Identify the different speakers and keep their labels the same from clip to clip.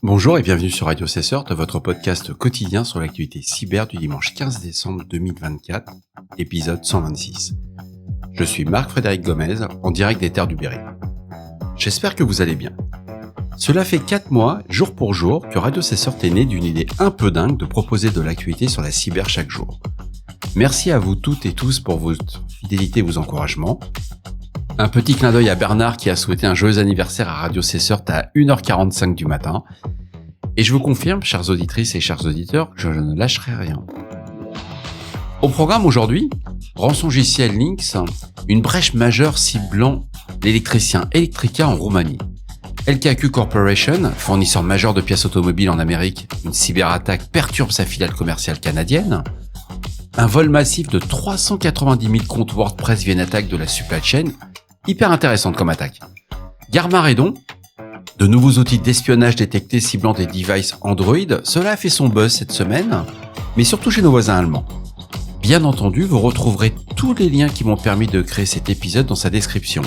Speaker 1: Bonjour et bienvenue sur Radio Cesseur, votre podcast quotidien sur l'actualité cyber du dimanche 15 décembre 2024, épisode 126. Je suis Marc-Frédéric Gomez, en direct des terres du Berry. J'espère que vous allez bien. Cela fait 4 mois, jour pour jour, que Radio Cesseur est né d'une idée un peu dingue de proposer de l'actualité sur la cyber chaque jour. Merci à vous toutes et tous pour votre fidélité et vos encouragements. Un petit clin d'œil à Bernard qui a souhaité un joyeux anniversaire à Radio Cesseur à 1h45 du matin. Et je vous confirme, chères auditrices et chers auditeurs, que je ne lâcherai rien. Au programme aujourd'hui, rançongiciel Lynx, une brèche majeure ciblant l'électricien Electrica en Roumanie. LKQ Corporation, fournisseur majeur de pièces automobiles en Amérique, une cyberattaque perturbe sa filiale commerciale canadienne. Un vol massif de 390 000 comptes WordPress via une attaque de la supply chain, hyper intéressante comme attaque. Garmaredon, de nouveaux outils d'espionnage détectés ciblant des devices Android, cela a fait son buzz cette semaine, mais surtout chez nos voisins allemands. Bien entendu, vous retrouverez tous les liens qui m'ont permis de créer cet épisode dans sa description.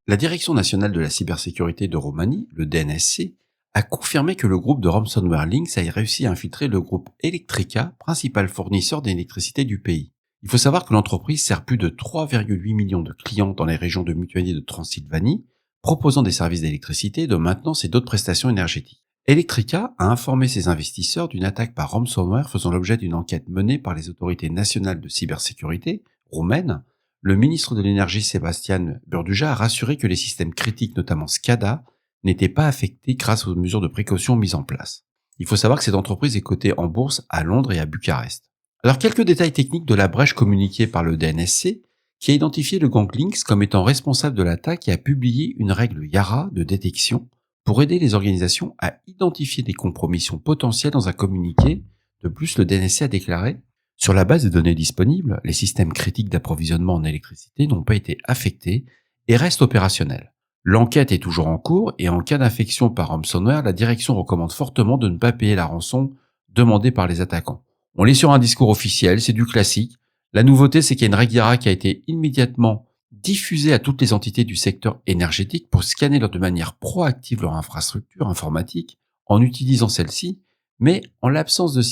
Speaker 1: La Direction nationale de la cybersécurité de Roumanie, le DNSC, a confirmé que le groupe de ransomware Lynx a réussi à infiltrer le groupe Electrica, principal fournisseur d'électricité du pays. Il faut savoir que l'entreprise sert plus de 3,8 millions de clients dans les régions de Mutuanie et de Transylvanie, proposant des services d'électricité, de maintenance et d'autres prestations énergétiques. Electrica a informé ses investisseurs d'une attaque par ransomware faisant l'objet d'une enquête menée par les autorités nationales de cybersécurité roumaines. Le ministre de l'Énergie Sebastian Burduja a rassuré que les systèmes critiques, notamment SCADA, n'étaient pas affectés grâce aux mesures de précaution mises en place. Il faut savoir que cette entreprise est cotée en bourse à Londres et à Bucarest. Alors quelques détails techniques de la brèche communiquée par le DNSC, qui a identifié le gang Lynx comme étant responsable de l'attaque et a publié une règle Yara de détection pour aider les organisations à identifier des compromissions potentielles dans un communiqué. De plus, le DNSC a déclaré « Sur la base des données disponibles, les systèmes critiques d'approvisionnement en électricité n'ont pas été affectés et restent opérationnels. L'enquête est toujours en cours et en cas d'infection par ransomware, la direction recommande fortement de ne pas payer la rançon demandée par les attaquants. » On est sur un discours officiel, c'est du classique. La nouveauté, c'est qu'il y a une règle Yara qui a été immédiatement diffusée à toutes les entités du secteur énergétique pour scanner de manière proactive leur infrastructure informatique en utilisant celle-ci, mais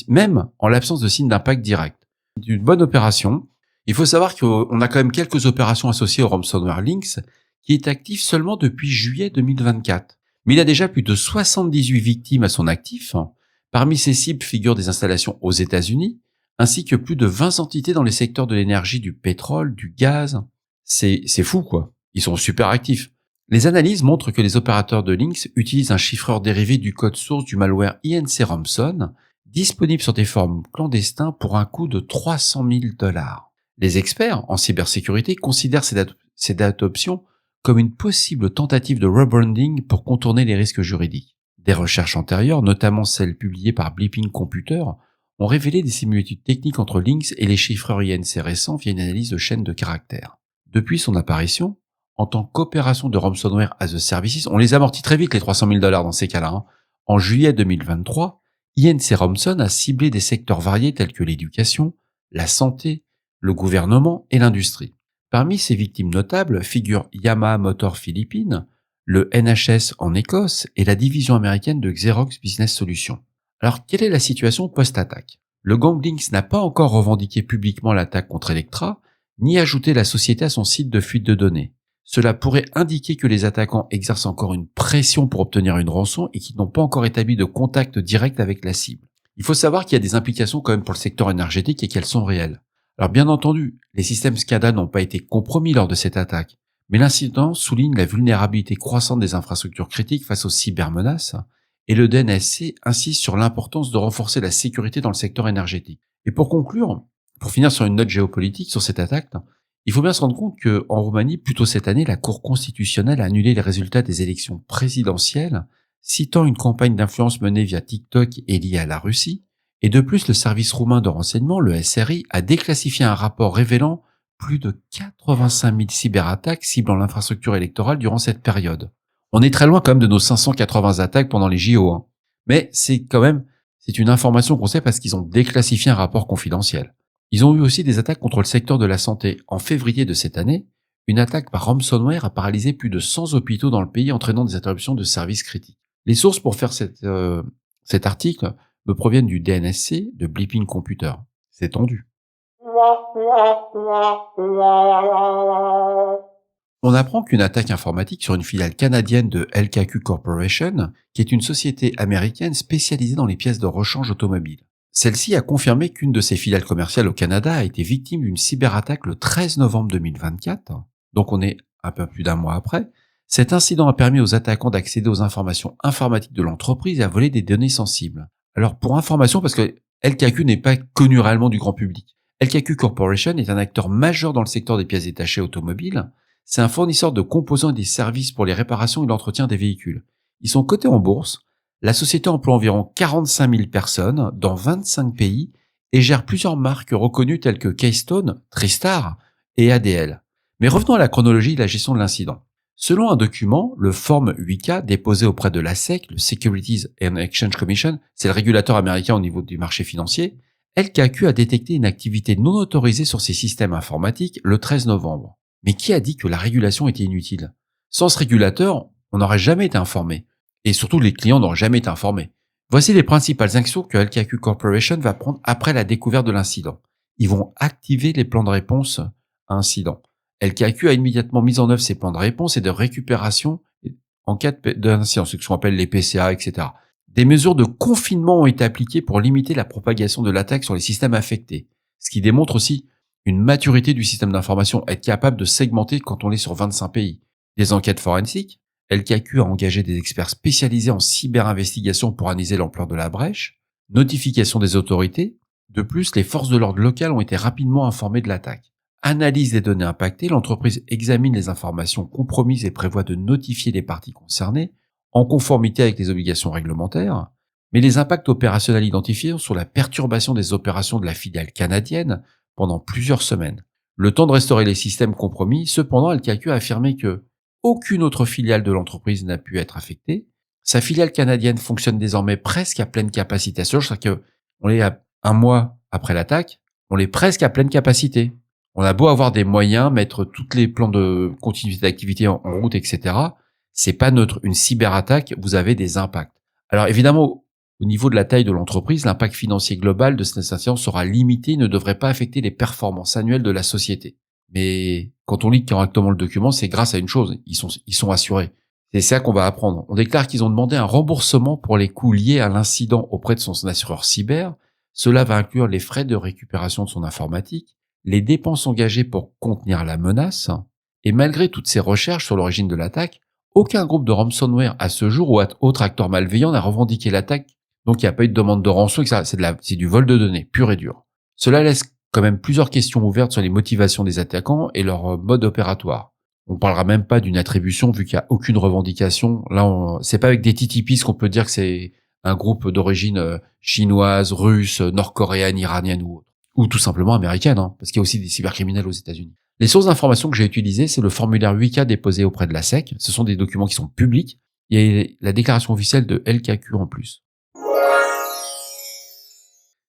Speaker 1: même en l'absence de signes d'impact direct. C'est une bonne opération. Il faut savoir qu'on a quand même quelques opérations associées au ransomware Lynx qui est actif seulement depuis juillet 2024. Mais il a déjà plus de 78 victimes à son actif. Parmi ces cibles figurent des installations aux États-Unis, ainsi que plus de 20 entités dans les secteurs de l'énergie, du pétrole, du gaz. C'est fou, quoi. Ils sont super actifs. Les analyses montrent que les opérateurs de Lynx utilisent un chiffreur dérivé du code source du malware INC Ransom, disponible sur des forums clandestins pour un coût de 300 000 $. Les experts en cybersécurité considèrent cette adoption comme une possible tentative de rebranding pour contourner les risques juridiques. Des recherches antérieures, notamment celles publiées par Blipping Computer, ont révélé des similitudes techniques entre Lynx et les chiffreurs INC récents via une analyse de chaînes de caractères. Depuis son apparition, en tant qu'opération de ransomware as a service, on les amortit très vite les 300 000 $ dans ces cas-là. En juillet 2023, INC Ransom a ciblé des secteurs variés tels que l'éducation, la santé, le gouvernement et l'industrie. Parmi ces victimes notables figurent Yamaha Motor Philippines, le NHS en Écosse et la division américaine de Xerox Business Solutions. Alors, quelle est la situation post-attaque ? Le gang Lynx n'a pas encore revendiqué publiquement l'attaque contre Electra, ni ajouté la société à son site de fuite de données. Cela pourrait indiquer que les attaquants exercent encore une pression pour obtenir une rançon et qu'ils n'ont pas encore établi de contact direct avec la cible. Il faut savoir qu'il y a des implications quand même pour le secteur énergétique et qu'elles sont réelles. Alors bien entendu, les systèmes SCADA n'ont pas été compromis lors de cette attaque, mais l'incident souligne la vulnérabilité croissante des infrastructures critiques face aux cybermenaces, et le DNSC insiste sur l'importance de renforcer la sécurité dans le secteur énergétique. Et pour conclure, pour finir sur une note géopolitique sur cette attaque, il faut bien se rendre compte qu'en Roumanie, plus tôt cette année, la Cour constitutionnelle a annulé les résultats des élections présidentielles, citant une campagne d'influence menée via TikTok et liée à la Russie, et de plus, le service roumain de renseignement, le SRI, a déclassifié un rapport révélant plus de 85 000 cyberattaques ciblant l'infrastructure électorale durant cette période. On est très loin quand même de nos 580 attaques pendant les JO. Mais c'est une information qu'on sait parce qu'ils ont déclassifié un rapport confidentiel. Ils ont eu aussi des attaques contre le secteur de la santé. En février de cette année, une attaque par ransomware a paralysé plus de 100 hôpitaux dans le pays, entraînant des interruptions de services critiques. Les sources pour faire cet article me proviennent du DNSC, de Bleeping Computer. C'est tendu. On apprend qu'une attaque informatique sur une filiale canadienne de LKQ Corporation, qui est une société américaine spécialisée dans les pièces de rechange automobile. Celle-ci a confirmé qu'une de ses filiales commerciales au Canada a été victime d'une cyberattaque le 13 novembre 2024, donc on est un peu plus d'un mois après. Cet incident a permis aux attaquants d'accéder aux informations informatiques de l'entreprise et à voler des données sensibles. Alors pour information, parce que LKQ n'est pas connu réellement du grand public, LKQ Corporation est un acteur majeur dans le secteur des pièces détachées automobiles. C'est un fournisseur de composants et des services pour les réparations et l'entretien des véhicules. Ils sont cotés en bourse. La société emploie environ 45 000 personnes dans 25 pays et gère plusieurs marques reconnues telles que Keystone, Tristar et ADL. Mais revenons à la chronologie de la gestion de l'incident. Selon un document, le Form 8K déposé auprès de la SEC, le Securities and Exchange Commission, c'est le régulateur américain au niveau du marché financier, LKQ a détecté une activité non autorisée sur ses systèmes informatiques le 13 novembre. Mais qui a dit que la régulation était inutile? Sans ce régulateur, on n'aurait jamais été informé. Et surtout, les clients n'auraient jamais été informés. Voici les principales actions que LKQ Corporation va prendre après la découverte de l'incident. Ils vont activer les plans de réponse à incident. LKQ a immédiatement mis en œuvre ses plans de réponse et de récupération en cas d'incident, ce qu'on appelle les PCA, etc. Des mesures de confinement ont été appliquées pour limiter la propagation de l'attaque sur les systèmes affectés, ce qui démontre aussi une maturité du système d'information, être capable de segmenter quand on est sur 25 pays. Des enquêtes forensiques, LKQ a engagé des experts spécialisés en cyber-investigation pour analyser l'ampleur de la brèche, notification des autorités. De plus, les forces de l'ordre locales ont été rapidement informées de l'attaque. Analyse des données impactées, l'entreprise examine les informations compromises et prévoit de notifier les parties concernées en conformité avec les obligations réglementaires. Mais les impacts opérationnels identifiés sont la perturbation des opérations de la filiale canadienne pendant plusieurs semaines. Le temps de restaurer les systèmes compromis, cependant, LKQ a affirmé que aucune autre filiale de l'entreprise n'a pu être affectée. Sa filiale canadienne fonctionne désormais presque à pleine capacité. C'est-à-dire qu'on est à un mois après l'attaque, on est presque à pleine capacité. On a beau avoir des moyens, mettre tous les plans de continuité d'activité en route, etc. C'est pas neutre. Une cyberattaque, vous avez des impacts. Alors évidemment, au niveau de la taille de l'entreprise, l'impact financier global de cette incident sera limité et ne devrait pas affecter les performances annuelles de la société. Mais quand on lit correctement le document, c'est grâce à une chose, ils sont assurés. C'est ça qu'on va apprendre. On déclare qu'ils ont demandé un remboursement pour les coûts liés à l'incident auprès de son assureur cyber. Cela va inclure les frais de récupération de son informatique, les dépenses engagées pour contenir la menace, et malgré toutes ces recherches sur l'origine de l'attaque, aucun groupe de ransomware à ce jour ou autre acteur malveillant n'a revendiqué l'attaque, donc il n'y a pas eu de demande de rançon, etc. C'est du vol de données, pur et dur. Cela laisse quand même plusieurs questions ouvertes sur les motivations des attaquants et leur mode opératoire. On parlera même pas d'une attribution vu qu'il n'y a aucune revendication. Là, c'est pas avec des TTPs qu'on peut dire que c'est un groupe d'origine chinoise, russe, nord-coréenne, iranienne ou autre. Ou tout simplement américaine, parce qu'il y a aussi des cybercriminels aux États-Unis. Les sources d'informations que j'ai utilisées, c'est le formulaire 8K déposé auprès de la SEC. Ce sont des documents qui sont publics. Et la déclaration officielle de LKQ en plus.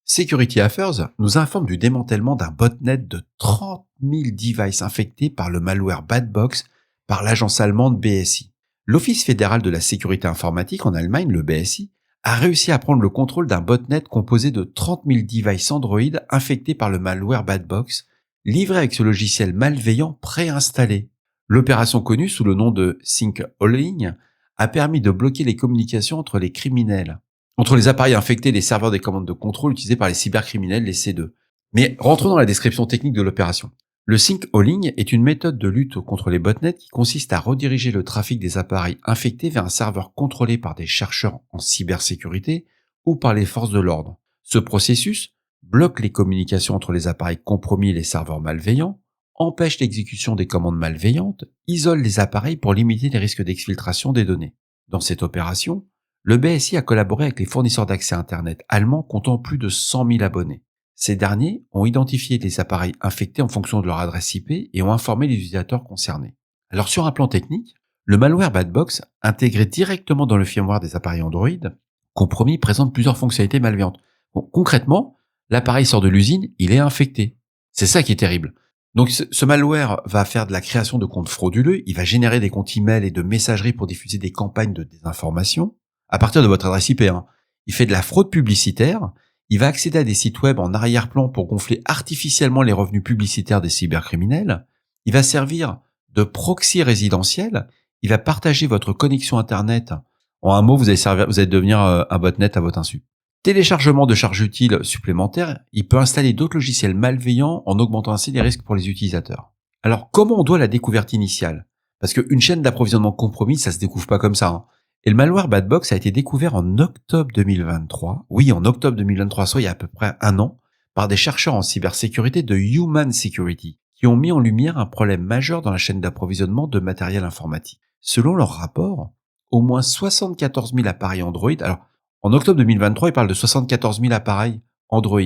Speaker 1: Security Affairs nous informe du démantèlement d'un botnet de 30 000 devices infectés par le malware Badbox par l'agence allemande BSI. L'Office fédéral de la sécurité informatique en Allemagne, le BSI, a réussi à prendre le contrôle d'un botnet composé de 30 000 devices Android infectés par le malware Badbox, livré avec ce logiciel malveillant préinstallé. L'opération connue sous le nom de Sync-Alling a permis de bloquer les communications entre les criminels, entre les appareils infectés et les serveurs des commandes de contrôle utilisés par les cybercriminels, les C2. Mais rentrons dans la description technique de l'opération. Le Sync-Alling est une méthode de lutte contre les botnets qui consiste à rediriger le trafic des appareils infectés vers un serveur contrôlé par des chercheurs en cybersécurité ou par les forces de l'ordre. Ce processus bloque les communications entre les appareils compromis et les serveurs malveillants, empêche l'exécution des commandes malveillantes, isole les appareils pour limiter les risques d'exfiltration des données. Dans cette opération, le BSI a collaboré avec les fournisseurs d'accès Internet allemands comptant plus de 100 000 abonnés. Ces derniers ont identifié les appareils infectés en fonction de leur adresse IP et ont informé les utilisateurs concernés. Alors sur un plan technique, le malware Badbox, intégré directement dans le firmware des appareils Android, compromis présente plusieurs fonctionnalités malveillantes. Bon, concrètement, l'appareil sort de l'usine, il est infecté. C'est ça qui est terrible. Donc ce malware va faire de la création de comptes frauduleux, il va générer des comptes email et de messagerie pour diffuser des campagnes de désinformation. à partir de votre adresse IP. Il fait de la fraude publicitaire. Il va accéder à des sites web en arrière-plan pour gonfler artificiellement les revenus publicitaires des cybercriminels. Il va servir de proxy résidentiel. Il va partager votre connexion Internet. En un mot, vous allez devenir un botnet à votre insu. Téléchargement de charges utiles supplémentaires. Il peut installer d'autres logiciels malveillants en augmentant ainsi les risques pour les utilisateurs. Alors, comment on doit la découverte initiale? Parce qu'une chaîne d'approvisionnement compromise, ça se découvre pas comme ça. Et le malware Badbox a été découvert en octobre 2023. Oui, en octobre 2023, soit il y a à peu près un an, par des chercheurs en cybersécurité de Human Security, qui ont mis en lumière un problème majeur dans la chaîne d'approvisionnement de matériel informatique. Selon leur rapport, au moins 74 000 appareils Android. Alors, en octobre 2023, ils parlent de 74 000 appareils Android.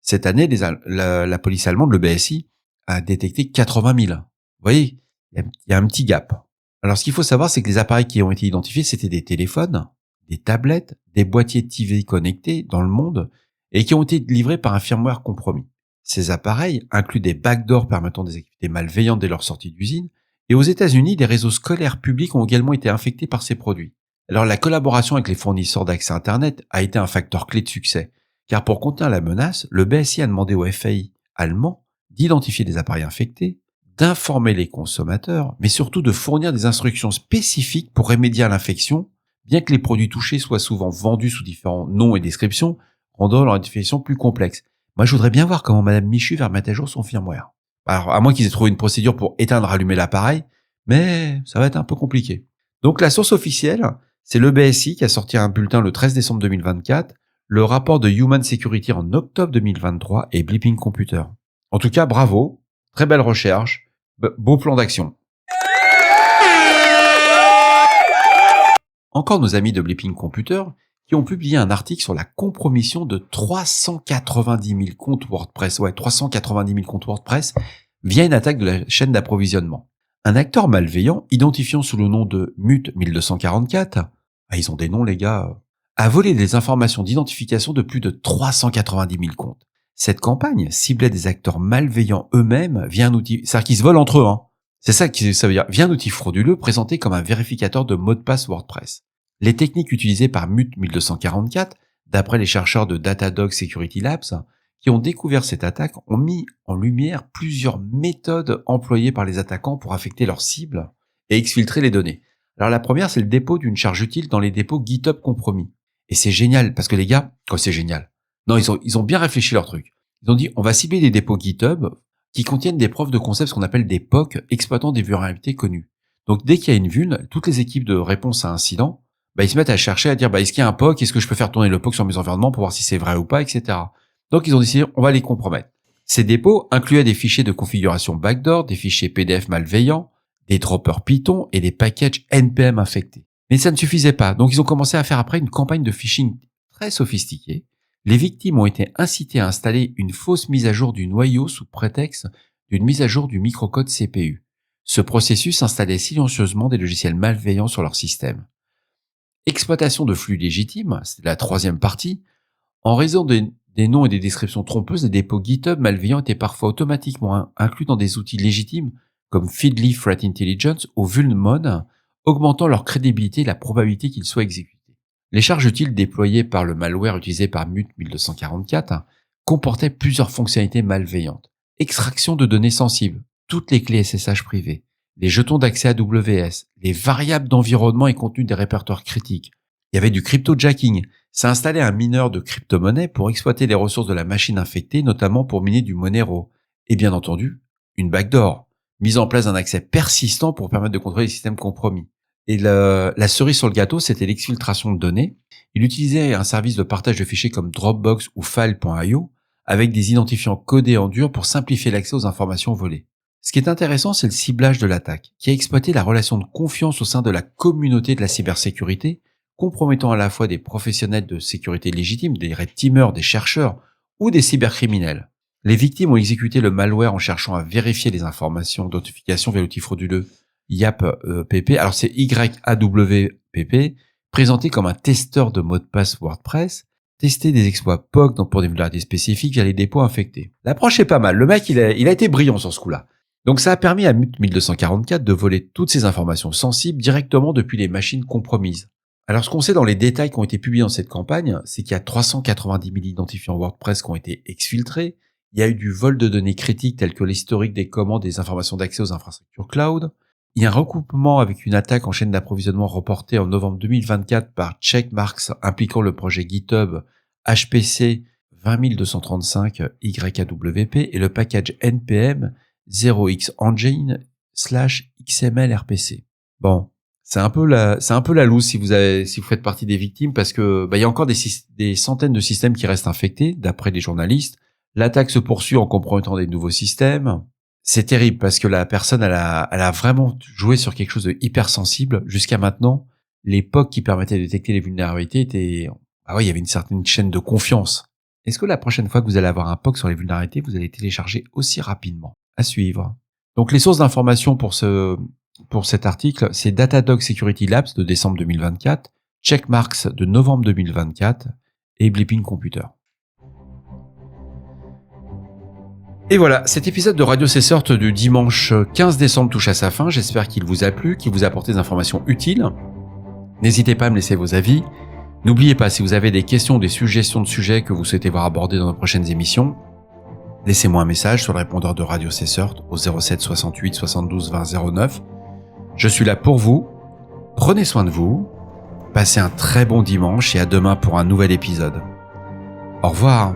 Speaker 1: Cette année, la police allemande, le BSI, a détecté 80 000. Vous voyez, il y a un petit gap. Alors, ce qu'il faut savoir, c'est que les appareils qui ont été identifiés, c'était des téléphones, des tablettes, des boîtiers de TV connectés dans le monde et qui ont été livrés par un firmware compromis. Ces appareils incluent des backdoors permettant des activités malveillantes dès leur sortie d'usine. Et aux États-Unis, des réseaux scolaires publics ont également été infectés par ces produits. Alors, la collaboration avec les fournisseurs d'accès Internet a été un facteur clé de succès. Car pour contenir la menace, le BSI a demandé au FAI allemand d'identifier des appareils infectés, d'informer les consommateurs, mais surtout de fournir des instructions spécifiques pour remédier à l'infection, bien que les produits touchés soient souvent vendus sous différents noms et descriptions, rendant leur identification plus complexe. Moi, je voudrais bien voir comment Madame Michu va remettre à jour son firmware. Alors, à moins qu'ils aient trouvé une procédure pour éteindre, allumer l'appareil, mais ça va être un peu compliqué. Donc, la source officielle, c'est le BSI qui a sorti un bulletin le 13 décembre 2024, le rapport de Human Security en octobre 2023 et Bleeping Computer. En tout cas, bravo, très belle recherche, beau plan d'action. Encore nos amis de Bleeping Computer qui ont publié un article sur la compromission de 390 000 comptes WordPress. 390 000 comptes WordPress via une attaque de la chaîne d'approvisionnement. Un acteur malveillant, identifiant sous le nom de MUT 1244, ils ont des noms les gars, a volé des informations d'identification de plus de 390 000 comptes. Cette campagne ciblait des acteurs malveillants eux-mêmes via un outil, c'est-à-dire qu'ils se volent entre eux. C'est ça que ça veut dire, via un outil frauduleux présenté comme un vérificateur de mots de passe WordPress. Les techniques utilisées par MUT 1244, d'après les chercheurs de Datadog Security Labs, qui ont découvert cette attaque, ont mis en lumière plusieurs méthodes employées par les attaquants pour affecter leurs cibles et exfiltrer les données. Alors la première, c'est le dépôt d'une charge utile dans les dépôts GitHub compromis. Et c'est génial, parce que les gars, c'est génial. Non, ils ont bien réfléchi leur truc. Ils ont dit, on va cibler des dépôts GitHub qui contiennent des preuves de concept, ce qu'on appelle des POC, exploitant des vulnérabilités connues. Donc dès qu'il y a une vulne, toutes les équipes de réponse à incident, ils se mettent à chercher, à dire, est-ce qu'il y a un POC, est-ce que je peux faire tourner le POC sur mes environnements pour voir si c'est vrai ou pas, etc. Donc ils ont décidé, on va les compromettre. Ces dépôts incluaient des fichiers de configuration backdoor, des fichiers PDF malveillants, des droppers Python et des packages NPM infectés. Mais ça ne suffisait pas, donc ils ont commencé à faire après une campagne de phishing très sophistiquée. Les victimes ont été incitées à installer une fausse mise à jour du noyau sous prétexte d'une mise à jour du microcode CPU. Ce processus installait silencieusement des logiciels malveillants sur leur système. Exploitation de flux légitimes, c'est la troisième partie. En raison des noms et des descriptions trompeuses, les dépôts GitHub malveillants étaient parfois automatiquement inclus dans des outils légitimes comme Feedly Threat Intelligence ou Vulnmon, augmentant leur crédibilité et la probabilité qu'ils soient exécutés. Les charges utiles déployées par le malware utilisé par MUT 1244 comportaient plusieurs fonctionnalités malveillantes. Extraction de données sensibles, toutes les clés SSH privées, les jetons d'accès AWS, les variables d'environnement et contenu des répertoires critiques. Il y avait du cryptojacking. Ça installait un mineur de crypto-monnaie pour exploiter les ressources de la machine infectée, notamment pour miner du Monero. Et bien entendu, une backdoor, mise en place d'un accès persistant pour permettre de contrôler les systèmes compromis. Et la cerise sur le gâteau, c'était l'exfiltration de données. Il utilisait un service de partage de fichiers comme Dropbox ou File.io avec des identifiants codés en dur pour simplifier l'accès aux informations volées. Ce qui est intéressant, c'est le ciblage de l'attaque, qui a exploité la relation de confiance au sein de la communauté de la cybersécurité, compromettant à la fois des professionnels de sécurité légitimes, des red teamers, des chercheurs ou des cybercriminels. Les victimes ont exécuté le malware en cherchant à vérifier les informations d'authentification via l'outil frauduleux YAWP. Alors c'est YAWPP, présenté comme un testeur de mots de passe WordPress, tester des exploits POC pour des vulnérabilités spécifiques via les dépôts infectés. L'approche est pas mal. Le mec, il a été brillant sur ce coup-là. Donc ça a permis à MUT 1244 de voler toutes ces informations sensibles directement depuis les machines compromises. Alors, ce qu'on sait dans les détails qui ont été publiés dans cette campagne, c'est qu'il y a 390 000 identifiants WordPress qui ont été exfiltrés. Il y a eu du vol de données critiques telles que l'historique des commandes et des informations d'accès aux infrastructures cloud. Il y a un recoupement avec une attaque en chaîne d'approvisionnement reportée en novembre 2024 par Checkmarx impliquant le projet GitHub HPC 20235 YAWP et le package NPM 0xengine/XML-RPC. Bon, c'est un peu la loose si vous faites partie des victimes parce que il y a encore des centaines de systèmes qui restent infectés d'après les journalistes. L'attaque se poursuit en compromettant des nouveaux systèmes. C'est terrible parce que la personne elle a vraiment joué sur quelque chose de hyper sensible. Jusqu'à maintenant, les POC qui permettaient de détecter les vulnérabilités étaient il y avait une certaine chaîne de confiance. Est-ce que la prochaine fois que vous allez avoir un POC sur les vulnérabilités, vous allez télécharger aussi rapidement? À suivre. Donc les sources d'information pour cet article, c'est Datadog Security Labs de décembre 2024, Checkmarx de novembre 2024 et Blipping Computer. Et voilà, cet épisode de Radio CSort du dimanche 15 décembre touche à sa fin. J'espère qu'il vous a plu, qu'il vous a apporté des informations utiles. N'hésitez pas à me laisser vos avis. N'oubliez pas, si vous avez des questions ou des suggestions de sujets que vous souhaitez voir abordés dans nos prochaines émissions, laissez-moi un message sur le répondeur de Radio CSort au 07 68 72 20 09. Je suis là pour vous. Prenez soin de vous. Passez un très bon dimanche et à demain pour un nouvel épisode. Au revoir.